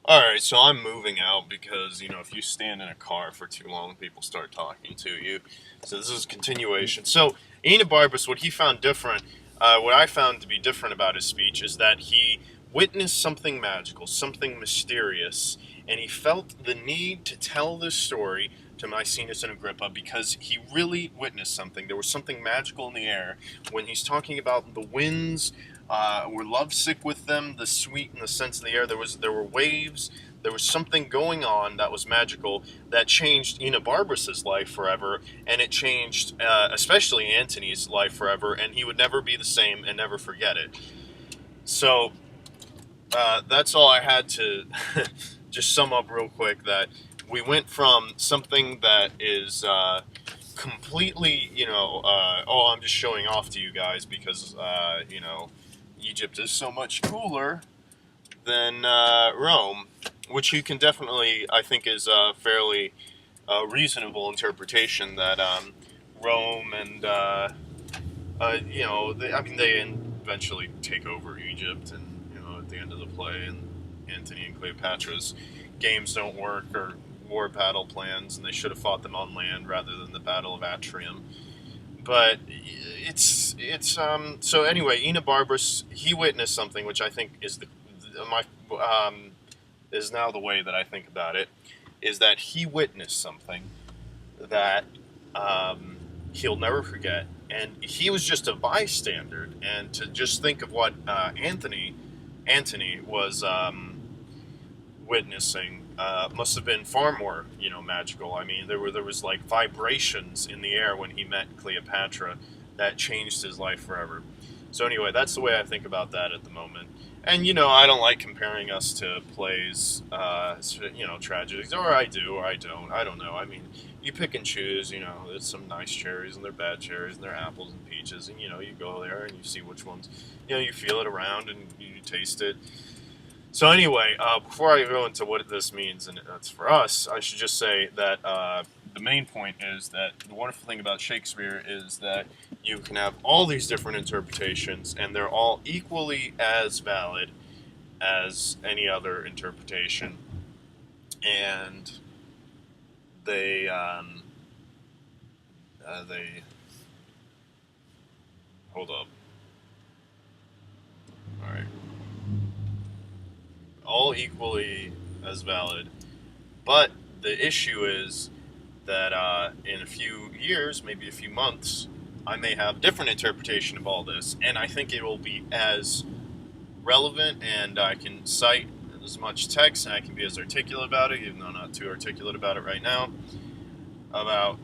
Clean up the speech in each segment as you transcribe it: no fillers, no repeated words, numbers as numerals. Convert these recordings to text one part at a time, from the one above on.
Alright, so I'm moving out because, if you stand in a car for too long, people start talking to you. So this is a continuation. So, Enobarbus, what he found different, what I found to be different about his speech is that he witnessed something magical, something mysterious, and he felt the need to tell this story to Maecenas and Agrippa because he really witnessed something. There was something magical in the air when he's talking about the winds. We're lovesick with them, the sweet and the sense of the air. There were waves. There was something going on that was magical that changed Enobarbus's life forever, and it changed especially Antony's life forever, and he would never be the same and never forget it. So that's all I had to just sum up real quick. That we went from something that is completely, oh, I'm just showing off to you guys because, Egypt is so much cooler than Rome, which you can definitely, I think, is a fairly reasonable interpretation that Rome and, they eventually take over Egypt, and, at the end of the play, and Antony and Cleopatra's games don't work, or war battle plans, and they should have fought them on land rather than the Battle of Atrium. But so anyway, Enobarbus, he witnessed something which I think is is now the way that I think about it, is that he witnessed something that he'll never forget, and he was just a bystander. And to just think of what Antony was witnessing must have been far more, magical. I mean, there was like vibrations in the air when he met Cleopatra that changed his life forever. So anyway, that's the way I think about that at the moment. And, I don't like comparing us to plays, tragedies, or I do, or I don't. I don't know. I mean, you pick and choose, there's some nice cherries, and they're bad cherries, and they're apples and peaches, and, you go there and you see which ones, you feel it around and you taste it. So anyway, before I go into what this means, and that's for us, I should just say that the main point is that the wonderful thing about Shakespeare is that you can have all these different interpretations, and they're all equally as valid as any other interpretation. And they hold up. All right. All equally as valid, but the issue is that in a few years, maybe a few months, I may have a different interpretation of all this, and I think it will be as relevant, and I can cite as much text, and I can be as articulate about it, even though I'm not too articulate about it right now, about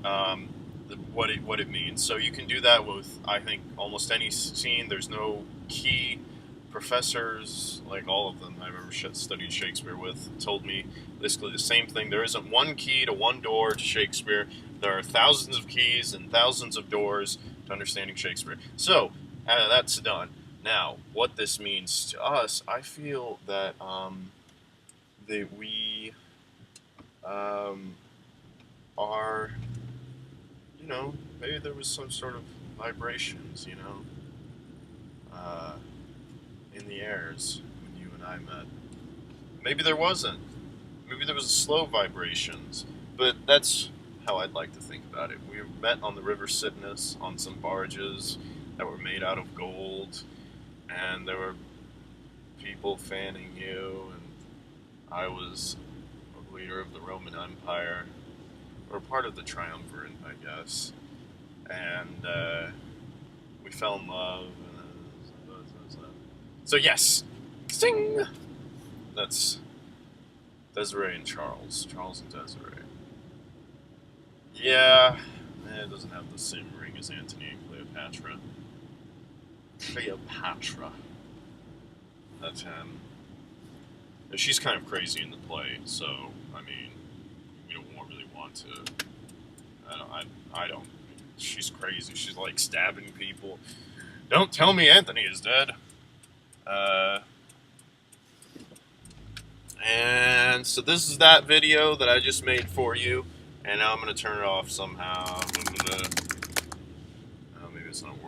what it means. So you can do that with, I think, almost any scene. There's no key. Professors, like all of them I've ever studied Shakespeare with, told me basically the same thing. There isn't one key to one door to Shakespeare. There are thousands of keys and thousands of doors to understanding Shakespeare. So, that's done. Now, what this means to us, I feel that we are, maybe there was some sort of vibrations, in the airs when you and I met. Maybe there wasn't. Maybe there was slow vibrations. But that's how I'd like to think about it. We met on the River Cydnus on some barges that were made out of gold, and there were people fanning you, and I was a leader of the Roman Empire, or part of the triumvirate, I guess. And we fell in love. So yes, sing. That's Desiree and Charles. Charles and Desiree. Yeah, it doesn't have the same ring as Antony and Cleopatra. Cleopatra. That's him. She's kind of crazy in the play, so I mean, we don't really want to. I don't. She's crazy. She's like stabbing people. Don't tell me Anthony is dead. And so this is that video that I just made for you, and now I'm going to turn it off somehow. Oh, maybe it's not working.